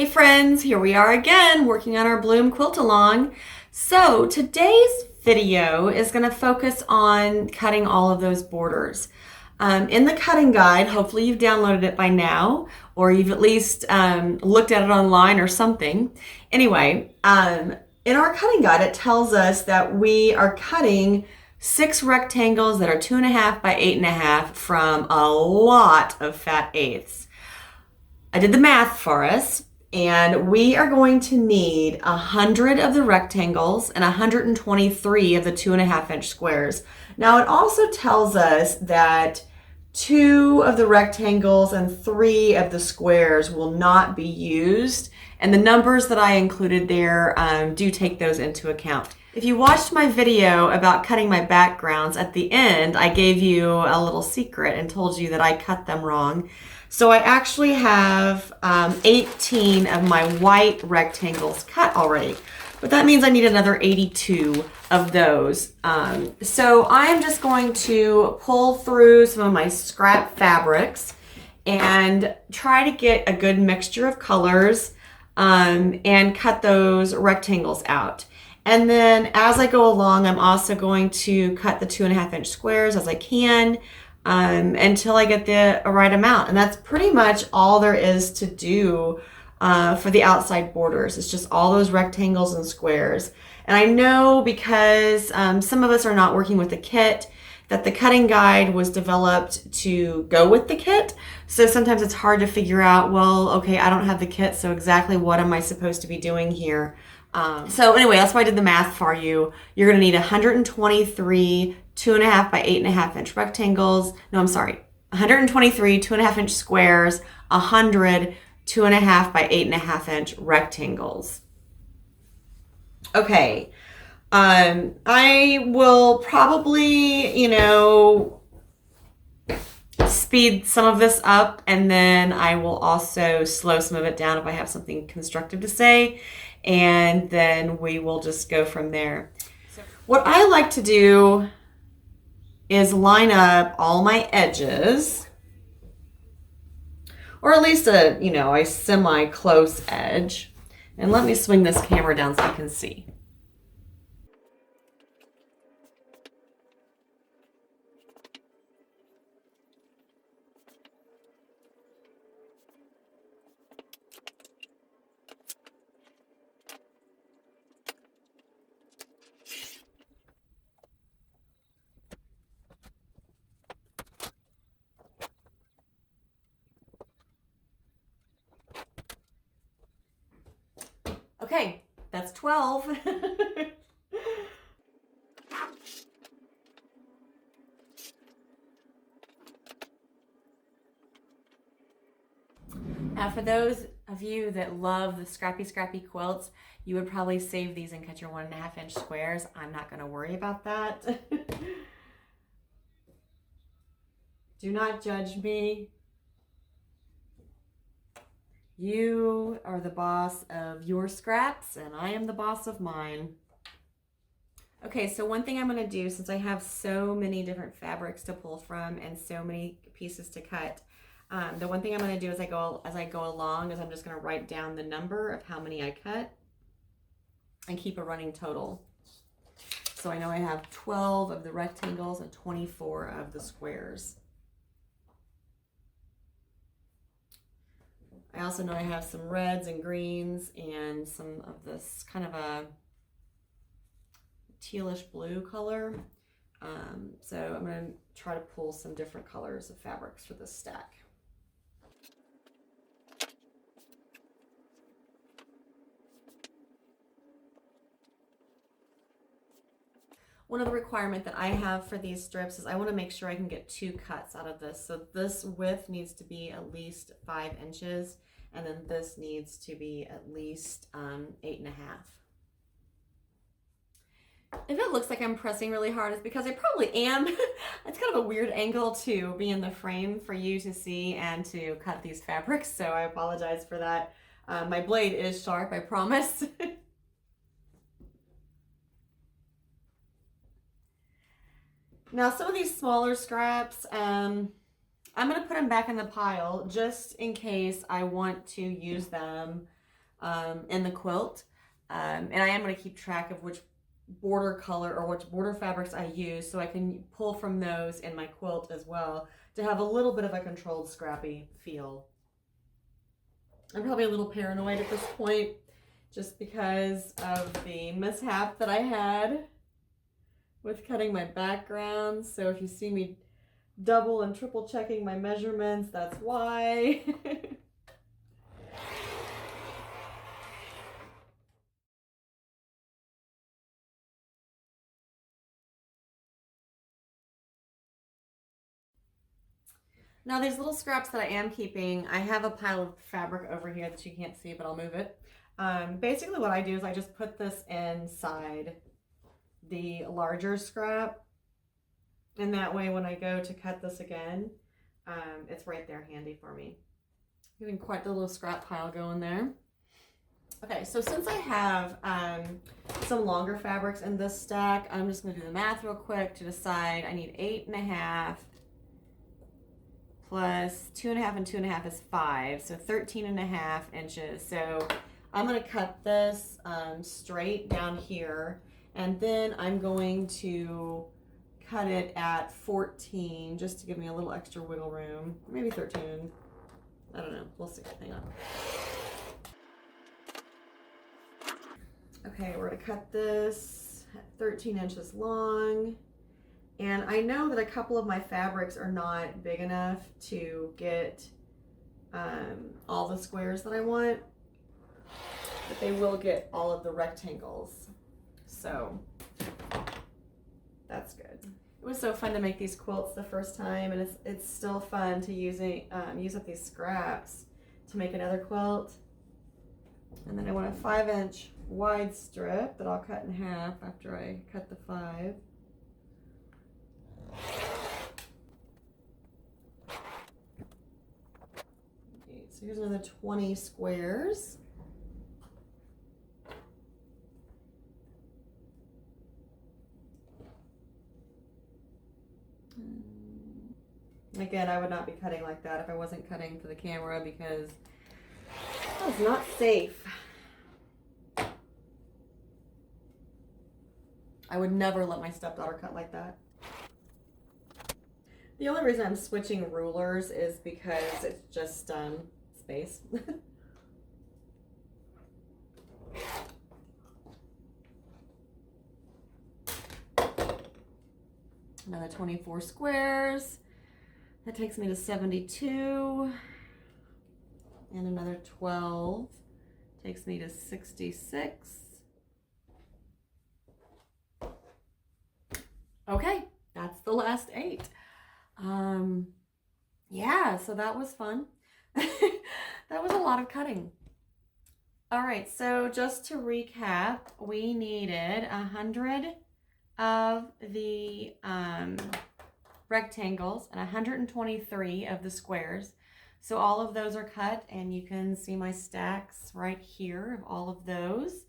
Hey friends, here we are again working on our bloom quilt along. So today's video is going to focus on cutting all of those borders. In the cutting guide, hopefully you've downloaded it by now, or you've at least looked at it online or something. Anyway, in our cutting guide, it tells us that we are cutting 6 rectangles that are 2.5 by 8.5 from a lot of fat eighths. I did the math for us, and we are going to need 100 of the rectangles and 123 of the 2.5-inch squares. Now it also tells us that 2 of the rectangles and 3 of the squares will not be used, and the numbers that I included there do take those into account. If you watched my video about cutting my backgrounds, at the end I gave you a little secret and told you that I cut them wrong. So I actually have 18 of my white rectangles cut already, but that means I need another 82 of those. So I'm just going to pull through some of my scrap fabrics and try to get a good mixture of colors and cut those rectangles out. And then as I go along, I'm also going to cut the 2.5-inch squares as I can until I get the right amount. And that's pretty much all there is to do for the outside borders. It's just all those rectangles and squares. And I know because some of us are not working with the kit, that the cutting guide was developed to go with the kit. So sometimes it's hard to figure out, well, okay, I don't have the kit, so exactly what am I supposed to be doing here? So anyway, that's why I did the math for you. You're going to need 123 2.5 by 8.5-inch rectangles. No, I'm sorry. 123 2.5-inch squares, 100 2.5 by 8.5-inch rectangles. Okay. I will probably, speed some of this up, and then I will also slow some of it down if I have something constructive to say, and then we will just go from there. What I like to do is line up all my edges, or at least a semi-close edge. And let me swing this camera down so you can see. Okay, that's 12. Now, for those of you that love the scrappy quilts, you would probably save these and cut your 1.5-inch squares. I'm not going to worry about that. Do not judge me. You are the boss of your scraps, and I am the boss of mine. Okay, so one thing I'm going to do, since I have so many different fabrics to pull from and so many pieces to cut, the one thing I'm going to do as I go along is I'm just going to write down the number of how many I cut and keep a running total. So I know I have 12 of the rectangles and 24 of the squares. I also know I have some reds and greens and some of this kind of a tealish blue color. So I'm going to try to pull some different colors of fabrics for this stack. One of the requirements that I have for these strips is I want to make sure I can get 2 cuts out of this. So this width needs to be at least 5 inches, and then this needs to be at least 8.5. If it looks like I'm pressing really hard, it's because I probably am. It's kind of a weird angle to be in the frame for you to see and to cut these fabrics, so I apologize for that. My blade is sharp, I promise. Now, some of these smaller scraps, I'm going to put them back in the pile just in case I want to use them in the quilt. And I am going to keep track of which border color or which border fabrics I use so I can pull from those in my quilt as well to have a little bit of a controlled, scrappy feel. I'm probably a little paranoid at this point just because of the mishap that I had with cutting my background. So if you see me double and triple checking my measurements, that's why. Now these little scraps that I am keeping, I have a pile of fabric over here that you can't see, but I'll move it. Basically what I do is I just put this inside the larger scrap, and that way when I go to cut this again, it's right there handy for me. Getting quite the little scrap pile going there. Okay, so since I have some longer fabrics in this stack, I'm just going to do the math real quick to decide. I need 8.5 plus 2.5 and 2.5 is 5, so 13.5 inches. So I'm going to cut this straight down here, and then I'm going to cut it at 14 just to give me a little extra wiggle room. Maybe 13. I don't know. We'll see. Hang on. Okay, we're going to cut this at 13 inches long. And I know that a couple of my fabrics are not big enough to get all the squares that I want, but they will get all of the rectangles. So that's good. It was so fun to make these quilts the first time, and it's still fun to use up these scraps to make another quilt. And then I want a 5-inch wide strip that I'll cut in half after I cut the 5. Okay, so here's another 20 squares. Again, I would not be cutting like that if I wasn't cutting for the camera because that's not safe. I would never let my stepdaughter cut like that. The only reason I'm switching rulers is because it's just space. Another 24 squares. That takes me to 72. And another 12 takes me to 66. Okay, that's the last 8. Yeah, so that was fun. That was a lot of cutting. All right, so just to recap, we needed 100 of the rectangles and 123 of the squares. So all of those are cut, and you can see my stacks right here of all of those.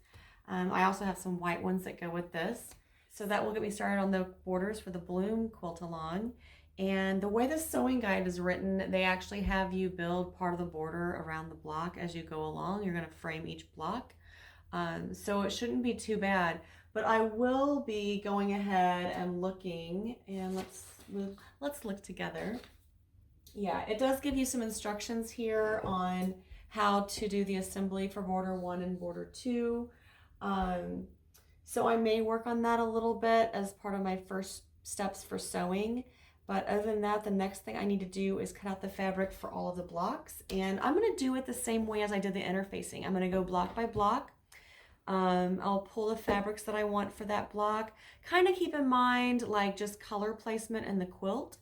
I also have some white ones that go with this. So that will get me started on the borders for the Bloom quilt along. And the way the sewing guide is written, they actually have you build part of the border around the block as you go along. You're going to frame each block. So it shouldn't be too bad. But I will be going ahead and looking, and let's look together. Yeah, it does give you some instructions here on how to do the assembly for border 1 and border 2. So I may work on that a little bit as part of my first steps for sewing. But other than that, the next thing I need to do is cut out the fabric for all of the blocks. And I'm going to do it the same way as I did the interfacing. I'm going to go block by block. I'll pull the fabrics that I want for that block. Kind of keep in mind like just color placement in the quilt,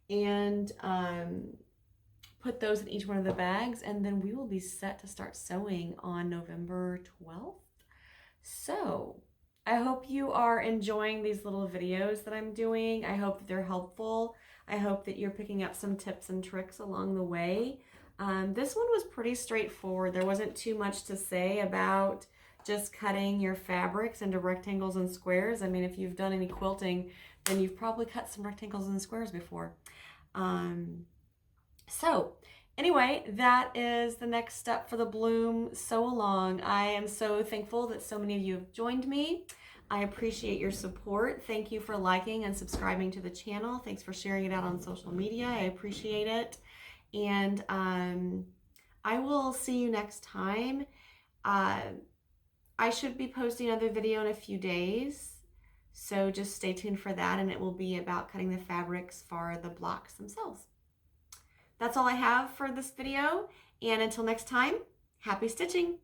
and put those in each one of the bags, and then we will be set to start sewing on November 12th. So I hope you are enjoying these little videos that I'm doing. I hope that they're helpful. I hope that you're picking up some tips and tricks along the way. This one was pretty straightforward. There wasn't too much to say about just cutting your fabrics into rectangles and squares. I mean, if you've done any quilting, then you've probably cut some rectangles and squares before. So Anyway, that is the next step for the Bloom Sew Along. I am so thankful that so many of you have joined me. I appreciate your support. Thank you for liking and subscribing to the channel. Thanks for sharing it out on social media. I appreciate it. And I will see you next time. I should be posting another video in a few days, so just stay tuned for that, and it will be about cutting the fabrics for the blocks themselves. That's all I have for this video, and until next time, happy stitching!